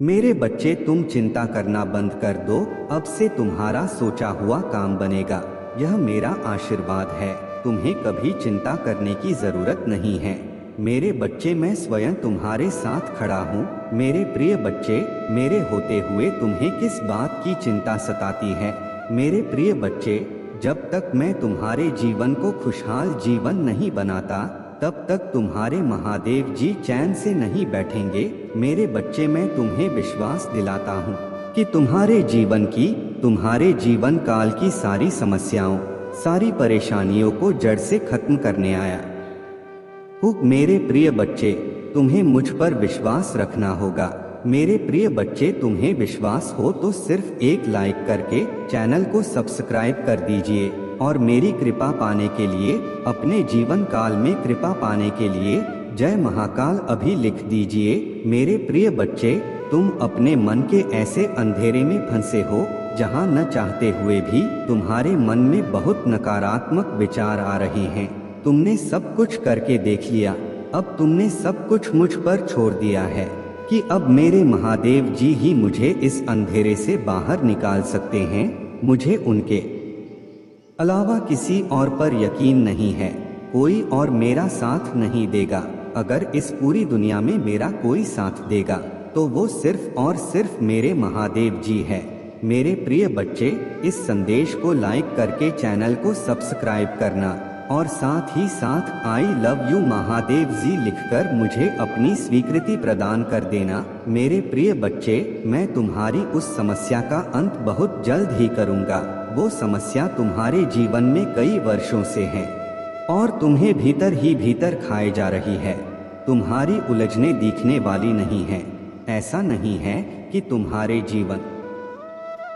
मेरे बच्चे, तुम चिंता करना बंद कर दो। अब से तुम्हारा सोचा हुआ काम बनेगा। यह मेरा आशीर्वाद है। तुम्हें कभी चिंता करने की जरूरत नहीं है। मेरे बच्चे, मैं स्वयं तुम्हारे साथ खड़ा हूँ। मेरे प्रिय बच्चे, मेरे होते हुए तुम्हें किस बात की चिंता सताती है? मेरे प्रिय बच्चे, जब तक मैं तुम्हारे जीवन को खुशहाल जीवन नहीं बनाता, तब तक तुम्हारे महादेव जी चैन से नहीं बैठेंगे। मेरे बच्चे, मैं तुम्हें विश्वास दिलाता हूँ कि तुम्हारे जीवन काल की सारी समस्याओं, सारी परेशानियों को जड़ से खत्म करने आया हूँ। मेरे प्रिय बच्चे, तुम्हें मुझ पर विश्वास रखना होगा। मेरे प्रिय बच्चे, तुम्हें विश्वास हो तो सिर्फ एक लाइक करके चैनल को सब्सक्राइब कर दीजिए और मेरी कृपा पाने के लिए, अपने जीवन काल में कृपा पाने के लिए जय महाकाल अभी लिख दीजिए। मेरे प्रिय बच्चे, तुम अपने मन के ऐसे अंधेरे में फंसे हो जहां न चाहते हुए भी तुम्हारे मन में बहुत नकारात्मक विचार आ रहे हैं। तुमने सब कुछ करके देख लिया, अब तुमने सब कुछ मुझ पर छोड़ दिया है कि अब मेरे महादेव जी ही मुझे इस अंधेरे से बाहर निकाल सकते हैं। मुझे उनके अलावा किसी और पर यकीन नहीं है। कोई और मेरा साथ नहीं देगा। अगर इस पूरी दुनिया में मेरा कोई साथ देगा तो वो सिर्फ और सिर्फ मेरे महादेव जी है। मेरे प्रिय बच्चे, इस संदेश को लाइक करके चैनल को सब्सक्राइब करना और साथ ही साथ आई लव यू महादेव जी लिखकर मुझे अपनी स्वीकृति प्रदान कर देना। मेरे प्रिय बच्चे, मैं तुम्हारी उस समस्या का अंत बहुत जल्द ही करूंगा। वो समस्या तुम्हारे जीवन में कई वर्षों से है और तुम्हें भीतर ही भीतर खाए जा रही है। तुम्हारी उलझने दिखने वाली नहीं है। ऐसा नहीं है कि तुम्हारे जीवन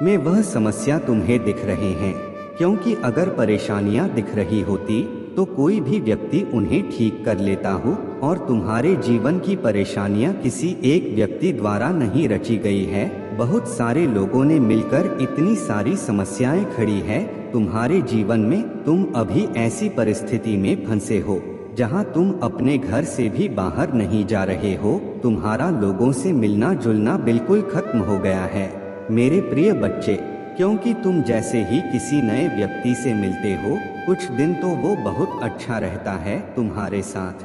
में वह समस्या तुम्हें दिख रहे हैं, क्योंकि अगर परेशानियां दिख रही होती तो कोई भी व्यक्ति उन्हें ठीक कर लेता हो। और तुम्हारे जीवन की परेशानियां किसी एक व्यक्ति द्वारा नहीं रची गई है। बहुत सारे लोगों ने मिलकर इतनी सारी समस्याएं खड़ी है तुम्हारे जीवन में। तुम अभी ऐसी परिस्थिति में फंसे हो जहां तुम अपने घर से भी बाहर नहीं जा रहे हो। तुम्हारा लोगों से मिलना जुलना बिल्कुल खत्म हो गया है मेरे प्रिय बच्चे, क्योंकि तुम जैसे ही किसी नए व्यक्ति से मिलते हो, कुछ दिन तो वो बहुत अच्छा रहता है तुम्हारे साथ,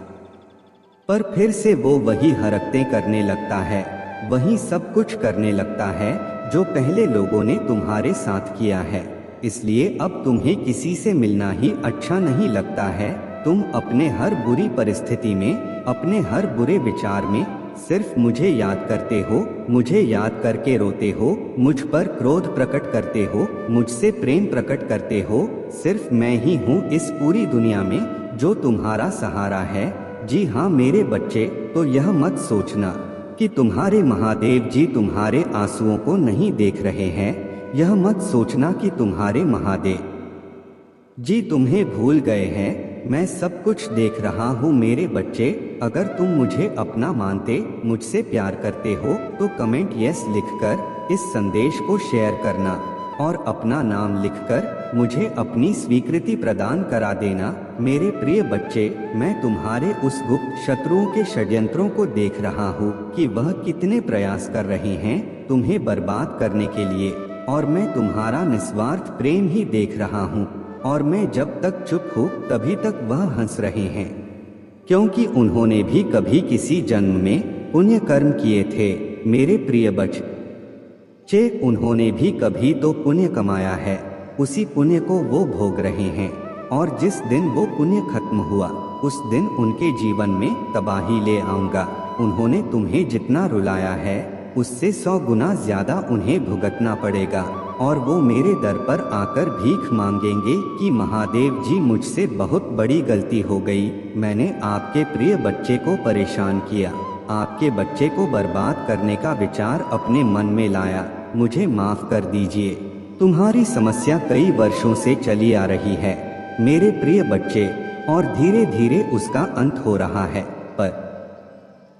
पर फिर से वो वही हरकतें करने लगता है, वही सब कुछ करने लगता है जो पहले लोगों ने तुम्हारे साथ किया है। इसलिए अब तुम्हें किसी से मिलना ही अच्छा नहीं लगता है। तुम अपने हर बुरी परिस्थिति में, अपने हर बुरे विचार में सिर्फ मुझे याद करते हो, मुझे याद करके रोते हो, मुझ पर क्रोध प्रकट करते हो, मुझसे प्रेम प्रकट करते हो। सिर्फ मैं ही हूँ इस पूरी दुनिया में जो तुम्हारा सहारा है। जी हाँ मेरे बच्चे, तो यह मत सोचना कि तुम्हारे महादेव जी तुम्हारे आंसुओं को नहीं देख रहे हैं। यह मत सोचना कि तुम्हारे महादेव जी तुम्हें भूल गए हैं। मैं सब कुछ देख रहा हूँ मेरे बच्चे। अगर तुम मुझे अपना मानते, मुझसे प्यार करते हो तो कमेंट यस लिखकर इस संदेश को शेयर करना और अपना नाम लिखकर मुझे अपनी स्वीकृति प्रदान करा देना। मेरे प्रिय बच्चे, मैं तुम्हारे उस गुप्त शत्रुओं के षड्यंत्रों को देख रहा हूँ कि वह कितने प्रयास कर रहे हैं तुम्हें बर्बाद करने के लिए, और मैं तुम्हारा निस्वार्थ प्रेम ही देख रहा हूँ। और मैं जब तक चुप हूँ तभी तक वह हंस रहे हैं, क्योंकि उन्होंने भी कभी किसी जन्म में पुण्य कर्म किए थे मेरे प्रिय बच्चे। उन्होंने भी कभी तो पुण्य कमाया है, उसी पुण्य को वो भोग रहे हैं। और जिस दिन वो पुण्य खत्म हुआ, उस दिन उनके जीवन में तबाही ले आऊंगा। उन्होंने तुम्हें जितना रुलाया है उससे 100 गुना ज्यादा उन्हें भुगतना पड़ेगा, और वो मेरे दर पर आकर भीख मांगेंगे कि महादेव जी मुझसे बहुत बड़ी गलती हो गई। मैंने आपके प्रिय बच्चे को परेशान किया, आपके बच्चे को बर्बाद करने का विचार अपने मन में लाया। मुझे माफ कर दीजिए। तुम्हारी समस्या कई वर्षों से चली आ रही है मेरे प्रिय बच्चे, और धीरे धीरे उसका अंत हो रहा है। पर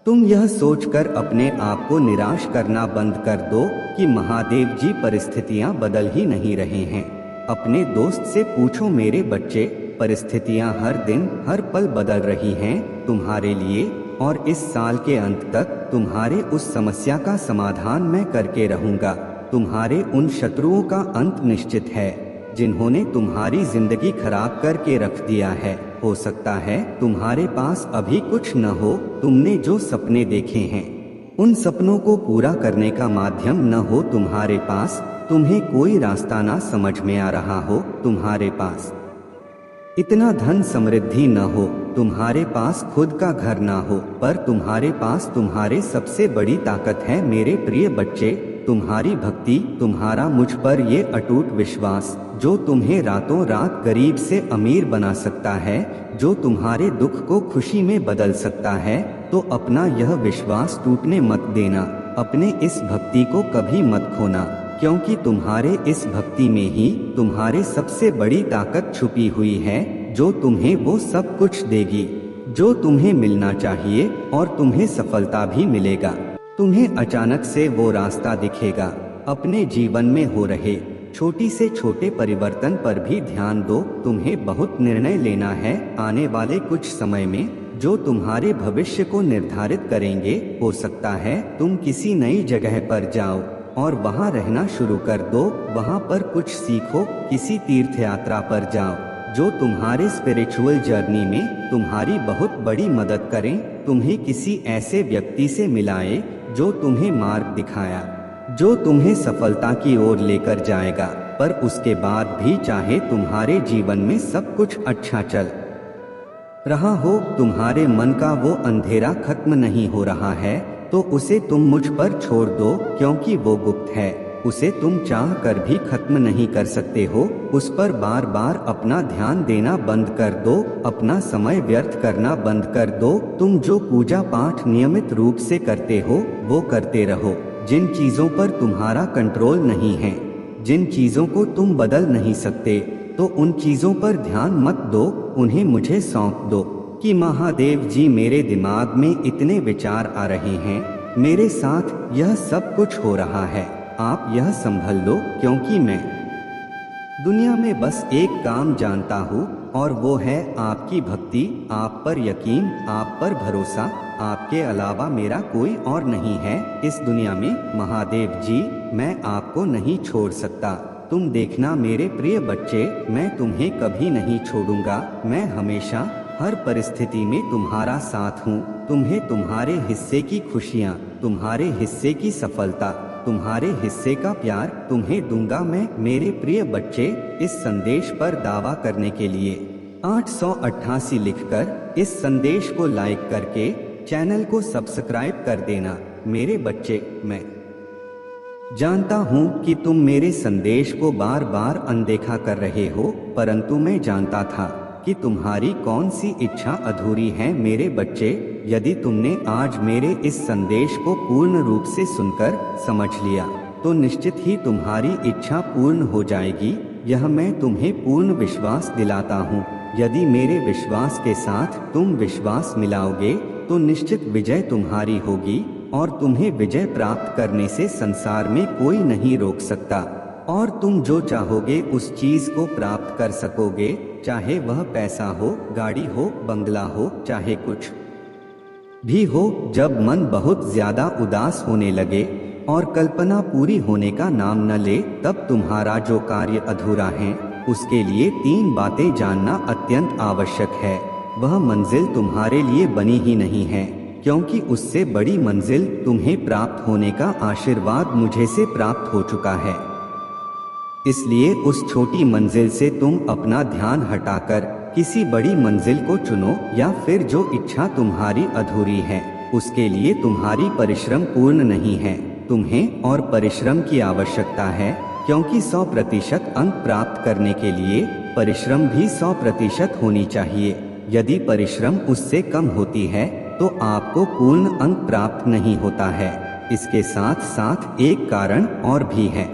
तुम यह सोचकर अपने आप को निराश करना बंद कर दो कि महादेव जी परिस्थितियां बदल ही नहीं रहे हैं। अपने दोस्त से पूछो मेरे बच्चे, परिस्थितियां हर दिन हर पल बदल रही हैं तुम्हारे लिए। और इस साल के अंत तक तुम्हारे उस समस्या का समाधान मैं करके रहूंगा। तुम्हारे उन शत्रुओं का अंत निश्चित है जिन्होंने तुम्हारी जिंदगी खराब करके रख दिया है। हो सकता है तुम्हारे पास अभी कुछ न हो, तुमने जो सपने देखे हैं उन सपनों को पूरा करने का माध्यम न हो तुम्हारे पास, तुम्हें कोई रास्ता ना समझ में आ रहा हो, तुम्हारे पास इतना धन समृद्धि न हो, तुम्हारे पास खुद का घर ना हो, पर तुम्हारे पास तुम्हारे सबसे बड़ी ताकत है मेरे प्रिय बच्चे, तुम्हारी भक्ति, तुम्हारा मुझ पर ये अटूट विश्वास जो तुम्हें रातों रात गरीब से अमीर बना सकता है, जो तुम्हारे दुख को खुशी में बदल सकता है। तो अपना यह विश्वास टूटने मत देना, अपने इस भक्ति को कभी मत खोना, क्योंकि तुम्हारे इस भक्ति में ही तुम्हारे सबसे बड़ी ताकत छुपी हुई है, जो तुम्हें वो सब कुछ देगी जो तुम्हें मिलना चाहिए, और तुम्हें सफलता भी मिलेगा। तुम्हें अचानक से वो रास्ता दिखेगा। अपने जीवन में हो रहे छोटी से छोटे परिवर्तन पर भी ध्यान दो। तुम्हें बहुत निर्णय लेना है आने वाले कुछ समय में, जो तुम्हारे भविष्य को निर्धारित करेंगे। हो सकता है तुम किसी नई जगह पर जाओ और वहां रहना शुरू कर दो, वहां पर कुछ सीखो, किसी तीर्थ यात्रा पर जाओ जो तुम्हारे स्पिरिचुअल जर्नी में तुम्हारी बहुत बड़ी मदद करें। तुम्हें किसी ऐसे व्यक्ति से मिलाए जो तुम्हें मार्ग दिखाया, जो तुम्हें सफलता की ओर लेकर जाएगा। पर उसके बाद भी चाहे तुम्हारे जीवन में सब कुछ अच्छा चल रहा हो, तुम्हारे मन का वो अंधेरा खत्म नहीं हो रहा है, तो उसे तुम मुझ पर छोड़ दो, क्योंकि वो गुप्त है। उसे तुम चाह कर भी खत्म नहीं कर सकते हो। उस पर बार बार अपना ध्यान देना बंद कर दो, अपना समय व्यर्थ करना बंद कर दो। तुम जो पूजा पाठ नियमित रूप से करते हो वो करते रहो। जिन चीजों पर तुम्हारा कंट्रोल नहीं है, जिन चीजों को तुम बदल नहीं सकते, तो उन चीजों पर ध्यान मत दो, उन्हें मुझे सौंप दो। कि महादेव जी, मेरे दिमाग में इतने विचार आ रहे हैं, मेरे साथ यह सब कुछ हो रहा है, आप यह संभल लो, क्योंकि मैं दुनिया में बस एक काम जानता हूँ, और वो है आपकी भक्ति, आप पर यकीन, आप पर भरोसा। आपके अलावा मेरा कोई और नहीं है इस दुनिया में। महादेव जी, मैं आपको नहीं छोड़ सकता। तुम देखना मेरे प्रिय बच्चे, मैं तुम्हें कभी नहीं छोड़ूंगा। मैं हमेशा हर परिस्थिति में तुम्हारा साथ हूँ। तुम्हें तुम्हारे हिस्से की खुशियाँ, तुम्हारे हिस्से की सफलता, तुम्हारे हिस्से का प्यार तुम्हें दूंगा मैं। मेरे प्रिय बच्चे, इस संदेश पर दावा करने के लिए 888 लिखकर इस संदेश को लाइक करके चैनल को सब्सक्राइब कर देना। मेरे बच्चे, मैं जानता हूँ कि तुम मेरे संदेश को बार बार अनदेखा कर रहे हो, परंतु मैं जानता था कि तुम्हारी कौन सी इच्छा अधूरी है। मेरे बच्चे, यदि तुमने आज मेरे इस संदेश को पूर्ण रूप से सुनकर समझ लिया, तो निश्चित ही तुम्हारी इच्छा पूर्ण हो जाएगी। यह मैं तुम्हें पूर्ण विश्वास दिलाता हूँ। यदि मेरे विश्वास के साथ तुम विश्वास मिलाओगे, तो निश्चित विजय तुम्हारी होगी, और तुम्हें विजय प्राप्त करने से संसार में कोई नहीं रोक सकता। और तुम जो चाहोगे उस चीज को प्राप्त कर सकोगे, चाहे वह पैसा हो, गाड़ी हो, बंगला हो, चाहे कुछ भी हो। जब मन बहुत ज्यादा उदास होने लगे और कल्पना पूरी होने का नाम न ले, तब तुम्हारा जो कार्य अधूरा है, उसके लिए 3 बातें जानना अत्यंत आवश्यक है। वह मंजिल तुम्हारे लिए बनी ही नहीं है, क्योंकि उससे बड़ी मंजिल तुम्हें प्राप्त होने का आशीर्वाद मुझे से प्राप्त हो चुका है। इसलिए उस छोटी मंजिल से तुम अपना ध्यान हटाकर किसी बड़ी मंजिल को चुनो, या फिर जो इच्छा तुम्हारी अधूरी है उसके लिए तुम्हारी परिश्रम पूर्ण नहीं है। तुम्हें और परिश्रम की आवश्यकता है, क्योंकि 100% अंक प्राप्त करने के लिए परिश्रम भी 100% होनी चाहिए। यदि परिश्रम उससे कम होती है तो आपको पूर्ण अंक प्राप्त नहीं होता है। इसके साथ साथ एक कारण और भी है।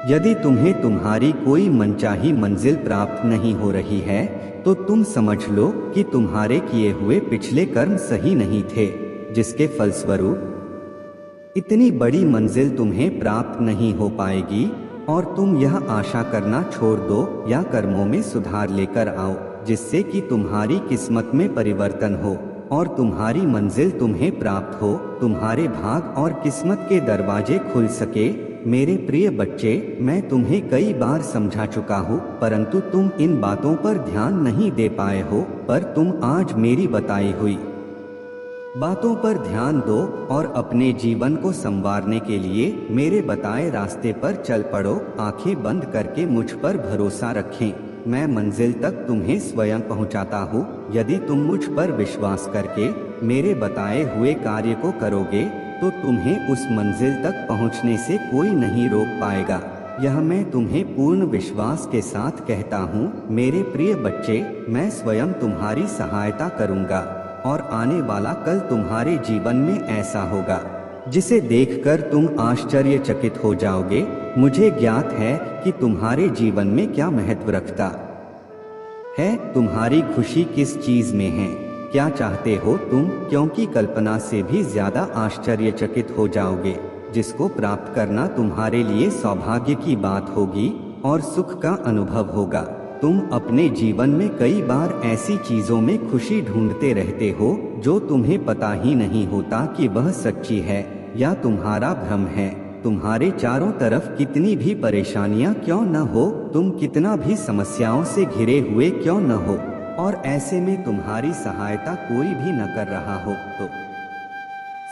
यदि तुम्हें तुम्हारी कोई मनचाही मंजिल प्राप्त नहीं हो रही है, तो तुम समझ लो कि तुम्हारे किए हुए पिछले कर्म सही नहीं थे, जिसके फलस्वरूप इतनी बड़ी मंजिल तुम्हें प्राप्त नहीं हो पाएगी। और तुम यह आशा करना छोड़ दो या कर्मों में सुधार लेकर आओ, जिससे कि तुम्हारी किस्मत में परिवर्तन हो। और तुम्हारी मंजिल तुम्हें प्राप्त हो, तुम्हारे भाग और किस्मत के दरवाजे खुल सके। मेरे प्रिय बच्चे, मैं तुम्हें कई बार समझा चुका हूँ, परंतु तुम इन बातों पर ध्यान नहीं दे पाए हो, पर तुम आज मेरी बताई हुई बातों पर ध्यान दो और अपने जीवन को संवारने के लिए मेरे बताए रास्ते पर चल पड़ो। आंखें बंद करके मुझ पर भरोसा रखें, मैं मंजिल तक तुम्हें स्वयं पहुंचाता हूँ। यदि तुम मुझ पर विश्वास करके मेरे बताए हुए कार्य को करोगे तो तुम्हें उस मंजिल तक पहुंचने से कोई नहीं रोक पाएगा। यह मैं तुम्हें पूर्ण विश्वास के साथ कहता हूँ। मेरे प्रिय बच्चे, मैं स्वयं तुम्हारी सहायता करूँगा और आने वाला कल तुम्हारे जीवन में ऐसा होगा जिसे देखकर तुम आश्चर्यचकित हो जाओगे। मुझे ज्ञात है कि तुम्हारे जीवन में क्या महत्व रखता है, तुम्हारी खुशी किस चीज में है, क्या चाहते हो तुम, क्योंकि कल्पना से भी ज्यादा आश्चर्यचकित हो जाओगे, जिसको प्राप्त करना तुम्हारे लिए सौभाग्य की बात होगी और सुख का अनुभव होगा। तुम अपने जीवन में कई बार ऐसी चीजों में खुशी ढूंढते रहते हो जो तुम्हें पता ही नहीं होता कि वह सच्ची है या तुम्हारा भ्रम है। तुम्हारे चारों तरफ कितनी भी परेशानियां क्यों न हो, तुम कितना भी समस्याओं से घिरे हुए क्यों न हो, और ऐसे में तुम्हारी सहायता कोई भी न कर रहा हो तो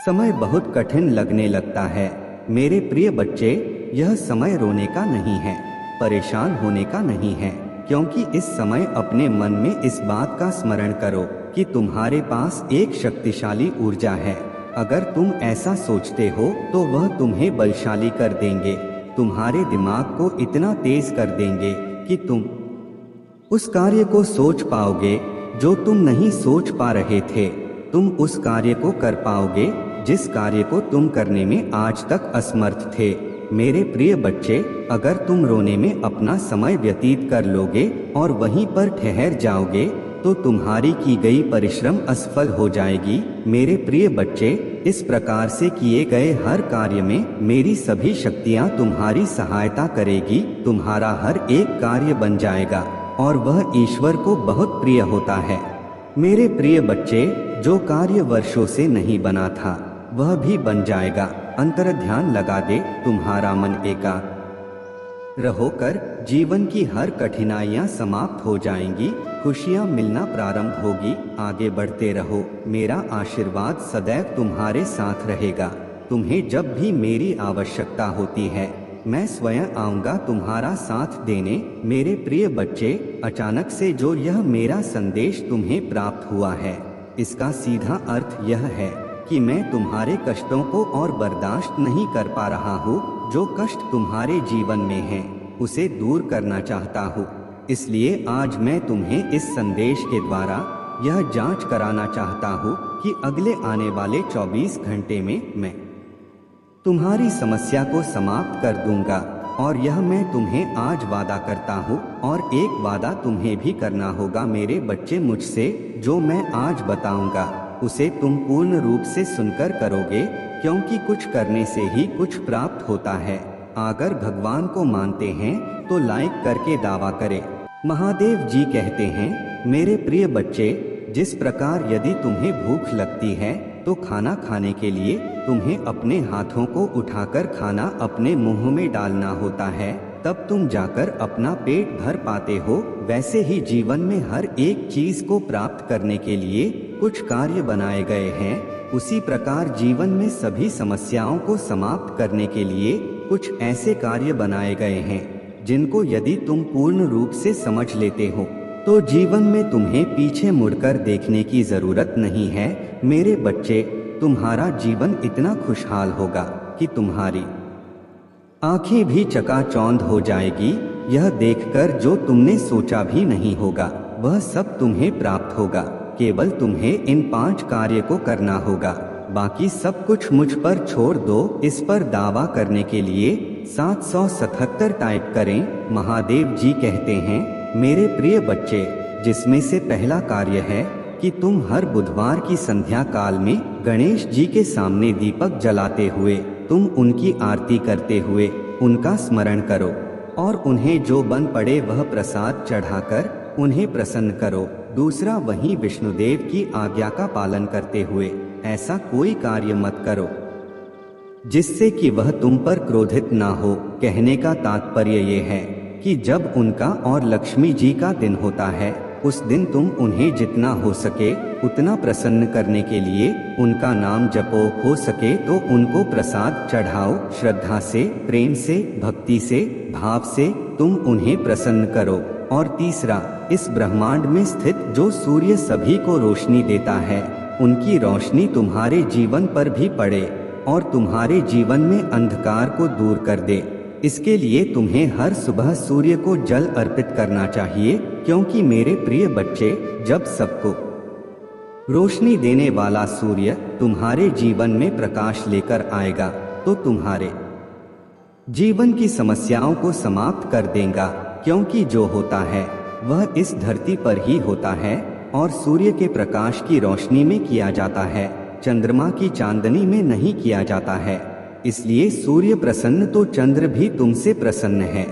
समय बहुत कठिन लगने लगता है। मेरे प्रिय बच्चे, यह समय रोने का नहीं है, परेशान होने का नहीं है, क्योंकि इस समय अपने मन में इस बात का स्मरण करो कि तुम्हारे पास एक शक्तिशाली ऊर्जा है। अगर तुम ऐसा सोचते हो तो वह तुम्हें बलशाली कर देंगे, तुम्हारे दिमाग को इतना तेज कर देंगे कि तुम उस कार्य को सोच पाओगे जो तुम नहीं सोच पा रहे थे। तुम उस कार्य को कर पाओगे जिस कार्य को तुम करने में आज तक असमर्थ थे। मेरे प्रिय बच्चे, अगर तुम रोने में अपना समय व्यतीत कर लोगे और वहीं पर ठहर जाओगे तो तुम्हारी की गई परिश्रम असफल हो जाएगी। मेरे प्रिय बच्चे, इस प्रकार से किए गए हर कार्य में मेरी सभी शक्तियां तुम्हारी सहायता करेगी। तुम्हारा हर एक कार्य बन जाएगा और वह ईश्वर को बहुत प्रिय होता है। मेरे प्रिय बच्चे, जो कार्य वर्षों से नहीं बना था वह भी बन जाएगा। अंतर ध्यान लगा दे, तुम्हारा मन एकाग्र रहोकर जीवन की हर कठिनाइयां समाप्त हो जाएंगी, खुशियां मिलना प्रारंभ होगी। आगे बढ़ते रहो, मेरा आशीर्वाद सदैव तुम्हारे साथ रहेगा। तुम्हें जब भी मेरी आवश्यकता होती है मैं स्वयं आऊंगा तुम्हारा साथ देने। मेरे प्रिय बच्चे, अचानक से जो यह मेरा संदेश तुम्हें प्राप्त हुआ है, इसका सीधा अर्थ यह है कि मैं तुम्हारे कष्टों को और बर्दाश्त नहीं कर पा रहा हूँ। जो कष्ट तुम्हारे जीवन में है उसे दूर करना चाहता हूँ। इसलिए आज मैं तुम्हें इस संदेश के द्वारा यह जांच कराना चाहता हूँ कि अगले आने वाले 24 घंटे में मैं तुम्हारी समस्या को समाप्त कर दूंगा। और यह मैं तुम्हें आज वादा करता हूँ, और एक वादा तुम्हें भी करना होगा मेरे बच्चे मुझसे। जो मैं आज बताऊंगा उसे तुम पूर्ण रूप से सुनकर करोगे, क्योंकि कुछ करने से ही कुछ प्राप्त होता है। अगर भगवान को मानते हैं तो लाइक करके दावा करें। महादेव जी कहते हैं, मेरे प्रिय बच्चे, जिस प्रकार यदि तुम्हें भूख लगती है तो खाना खाने के लिए तुम्हें अपने हाथों को उठाकर खाना अपने मुंह में डालना होता है, तब तुम जाकर अपना पेट भर पाते हो। वैसे ही जीवन में हर एक चीज को प्राप्त करने के लिए कुछ कार्य बनाए गए हैं। उसी प्रकार जीवन में सभी समस्याओं को समाप्त करने के लिए कुछ ऐसे कार्य बनाए गए हैं जिनको यदि तुम पूर्ण रूप से समझ लेते हो तो जीवन में तुम्हें पीछे मुड़कर देखने की जरूरत नहीं है। मेरे बच्चे, तुम्हारा जीवन इतना खुशहाल होगा कि तुम्हारी आंखें भी चकाचौंध हो जाएगी। यह देखकर जो तुमने सोचा भी नहीं होगा वह सब तुम्हें प्राप्त होगा। केवल तुम्हें इन 5 कार्य को करना होगा, बाकी सब कुछ मुझ पर छोड़ दो। इस पर दावा करने के लिए 777 टाइप करें। महादेव जी कहते हैं, मेरे प्रिय बच्चे, जिसमें से पहला कार्य है कि तुम हर बुधवार की संध्या काल में गणेश जी के सामने दीपक जलाते हुए तुम उनकी आरती करते हुए उनका स्मरण करो और उन्हें जो बन पड़े वह प्रसाद चढ़ाकर उन्हें प्रसन्न करो। दूसरा, वहीं विष्णुदेव की आज्ञा का पालन करते हुए ऐसा कोई कार्य मत करो जिससे कि वह तुम पर क्रोधित ना हो। कहने का तात्पर्य ये है कि जब उनका और लक्ष्मी जी का दिन होता है, उस दिन तुम उन्हें जितना हो सके उतना प्रसन्न करने के लिए उनका नाम जपो। हो सके तो उनको प्रसाद चढ़ाओ। श्रद्धा से, प्रेम से, भक्ति से, भाव से तुम उन्हें प्रसन्न करो। और तीसरा, इस ब्रह्मांड में स्थित जो सूर्य सभी को रोशनी देता है, उनकी रोशनी तुम्हारे जीवन पर भी पड़े और तुम्हारे जीवन में अंधकार को दूर कर दे। इसके लिए तुम्हें हर सुबह सूर्य को जल अर्पित करना चाहिए, क्योंकि मेरे प्रिय बच्चे, जब सबको रोशनी देने वाला सूर्य तुम्हारे जीवन में प्रकाश लेकर आएगा तो तुम्हारे जीवन की समस्याओं को समाप्त कर देगा। क्योंकि जो होता है वह इस धरती पर ही होता है और सूर्य के प्रकाश की रोशनी में किया जाता है, चंद्रमा की चांदनी में नहीं किया जाता है। इसलिए सूर्य प्रसन्न तो चंद्र भी तुमसे प्रसन्न है।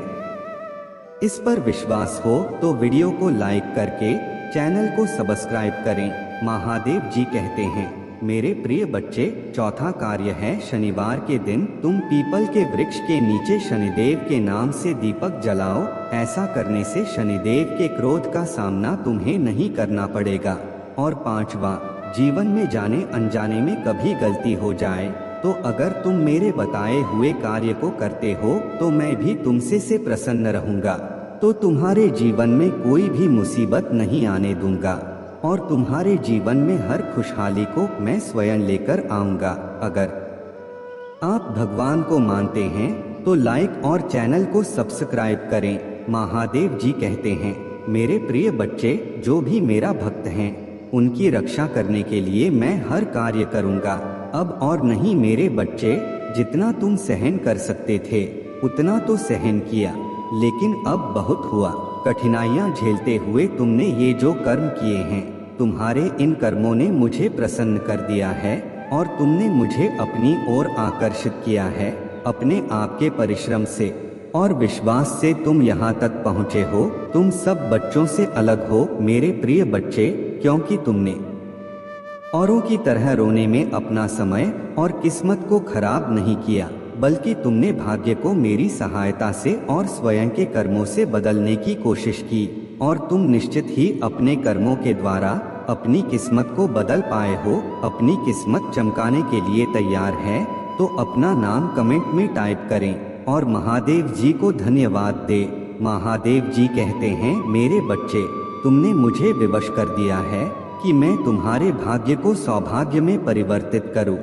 इस पर विश्वास हो तो वीडियो को लाइक करके चैनल को सब्सक्राइब करें। महादेव जी कहते हैं, मेरे प्रिय बच्चे, चौथा कार्य है शनिवार के दिन तुम पीपल के वृक्ष के नीचे शनिदेव के नाम से दीपक जलाओ। ऐसा करने से शनिदेव के क्रोध का सामना तुम्हें नहीं करना पड़ेगा। और पांचवा, जीवन में जाने अनजाने में कभी गलती हो जाए तो अगर तुम मेरे बताए हुए कार्य को करते हो तो मैं भी तुमसे से प्रसन्न रहूंगा, तो तुम्हारे जीवन में कोई भी मुसीबत नहीं आने दूंगा और तुम्हारे जीवन में हर खुशहाली को मैं स्वयं लेकर आऊंगा। अगर आप भगवान को मानते हैं तो लाइक और चैनल को सब्सक्राइब करें। महादेव जी कहते हैं, मेरे प्रिय बच्चे, जो भी मेरा भक्त हैं उनकी रक्षा करने के लिए मैं हर कार्य करूंगा। अब और नहीं मेरे बच्चे, जितना तुम सहन कर सकते थे उतना तो सहन किया, लेकिन अब बहुत हुआ। कठिनाइयां झेलते हुए तुमने ये जो कर्म किए हैं, तुम्हारे इन कर्मों ने मुझे प्रसन्न कर दिया है और तुमने मुझे अपनी ओर आकर्षित किया है। अपने आप के परिश्रम से और विश्वास से तुम यहाँ तक पहुँचे हो। तुम सब बच्चों से अलग हो मेरे प्रिय बच्चे, क्योंकि तुमने औरों की तरह रोने में अपना समय और किस्मत को खराब नहीं किया, बल्कि तुमने भाग्य को मेरी सहायता से और स्वयं के कर्मों से बदलने की कोशिश की और तुम निश्चित ही अपने कर्मों के द्वारा अपनी किस्मत को बदल पाए हो। अपनी किस्मत चमकाने के लिए तैयार है तो अपना नाम कमेंट में टाइप करें और महादेव जी को धन्यवाद दे। महादेव जी कहते हैं, मेरे बच्चे, तुमने मुझे विवश कर दिया है कि मैं तुम्हारे भाग्य को सौभाग्य में परिवर्तित करूं।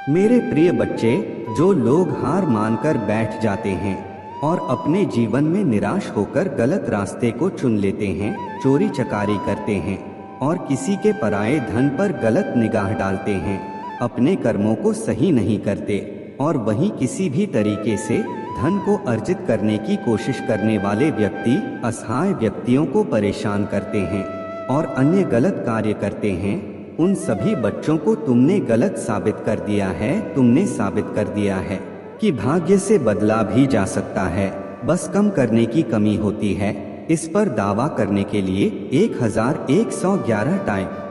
मेरे प्रिय बच्चे, जो लोग हार मानकर बैठ जाते हैं और अपने जीवन में निराश होकर गलत रास्ते को चुन लेते हैं, चोरी चकारी करते हैं और किसी के पराये धन पर गलत निगाह डालते हैं, अपने कर्मों को सही नहीं करते और वहीं किसी भी तरीके से धन को अर्जित करने की कोशिश करने वाले व्यक्ति असहाय व्यक्तियों को परेशान करते हैं और अन्य गलत कार्य करते हैं, उन सभी बच्चों को तुमने गलत साबित कर दिया है। तुमने साबित कर दिया है कि भाग्य से बदला भी जा सकता है, बस कम करने की कमी होती है। इस पर दावा करने के लिए 1111 टाइप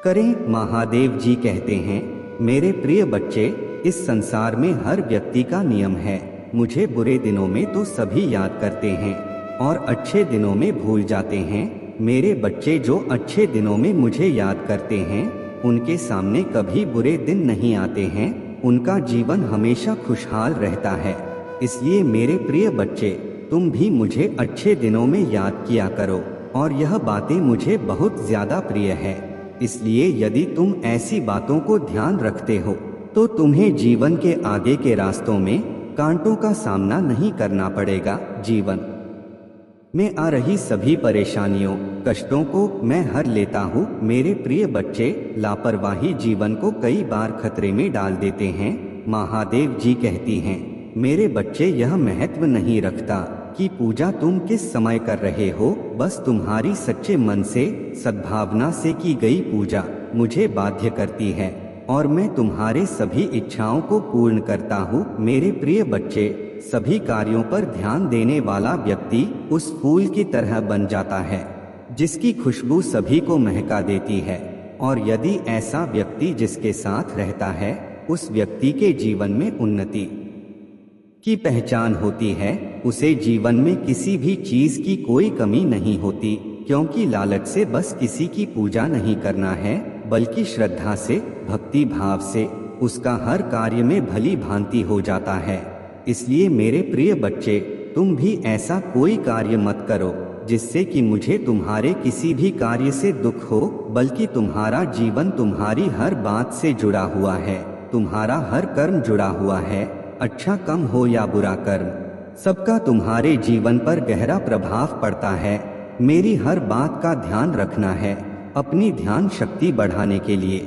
करें। महादेव जी कहते हैं, मेरे प्रिय बच्चे, इस संसार में हर व्यक्ति का नियम है, मुझे बुरे दिनों में तो सभी याद करते हैं और अच्छे दिनों में भूल जाते हैं। मेरे बच्चे, जो अच्छे दिनों में मुझे याद करते हैं उनके सामने कभी बुरे दिन नहीं आते हैं, उनका जीवन हमेशा खुशहाल रहता है। इसलिए मेरे प्रिय बच्चे, तुम भी मुझे अच्छे दिनों में याद किया करो और यह बातें मुझे बहुत ज्यादा प्रिय है। इसलिए यदि तुम ऐसी बातों को ध्यान रखते हो तो तुम्हें जीवन के आगे के रास्तों में कांटों का सामना नहीं करना पड़ेगा। जीवन में आ रही सभी परेशानियों, कष्टों को मैं हर लेता हूँ। मेरे प्रिय बच्चे, लापरवाही जीवन को कई बार खतरे में डाल देते हैं। महादेव जी कहती हैं, मेरे बच्चे, यह महत्व नहीं रखता कि पूजा तुम किस समय कर रहे हो, बस तुम्हारी सच्चे मन से सद्भावना से की गई पूजा मुझे बाध्य करती है और मैं तुम्हारे सभी इच्छाओं को पूर्ण करता हूँ। मेरे प्रिय बच्चे, सभी कार्यों पर ध्यान देने वाला व्यक्ति उस फूल की तरह बन जाता है जिसकी खुशबू सभी को महका देती है। और यदि ऐसा व्यक्ति जिसके साथ रहता है उस व्यक्ति के जीवन में उन्नति की पहचान होती है, उसे जीवन में किसी भी चीज की कोई कमी नहीं होती, क्योंकि लालच से बस किसी की पूजा नहीं करना है बल्कि श्रद्धा से, भक्ति भाव से उसका हर कार्य में भली भांति हो जाता है। इसलिए मेरे प्रिय बच्चे, तुम भी ऐसा कोई कार्य मत करो जिससे कि मुझे तुम्हारे किसी भी कार्य से दुख हो, बल्कि तुम्हारा जीवन तुम्हारी हर बात से जुड़ा हुआ है, तुम्हारा हर कर्म जुड़ा हुआ है, अच्छा कर्म हो या बुरा कर्म, सबका तुम्हारे जीवन पर गहरा प्रभाव पड़ता है। मेरी हर बात का ध्यान रखना है अपनी ध्यान शक्ति बढ़ाने के लिए।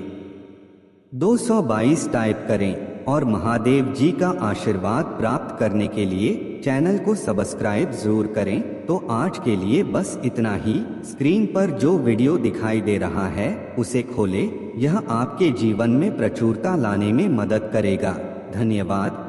222 टाइप करें और महादेव जी का आशीर्वाद प्राप्त करने के लिए चैनल को सब्सक्राइब जरूर करें। तो आज के लिए बस इतना ही। स्क्रीन पर जो वीडियो दिखाई दे रहा है उसे खोलें, यह आपके जीवन में प्रचुरता लाने में मदद करेगा। धन्यवाद।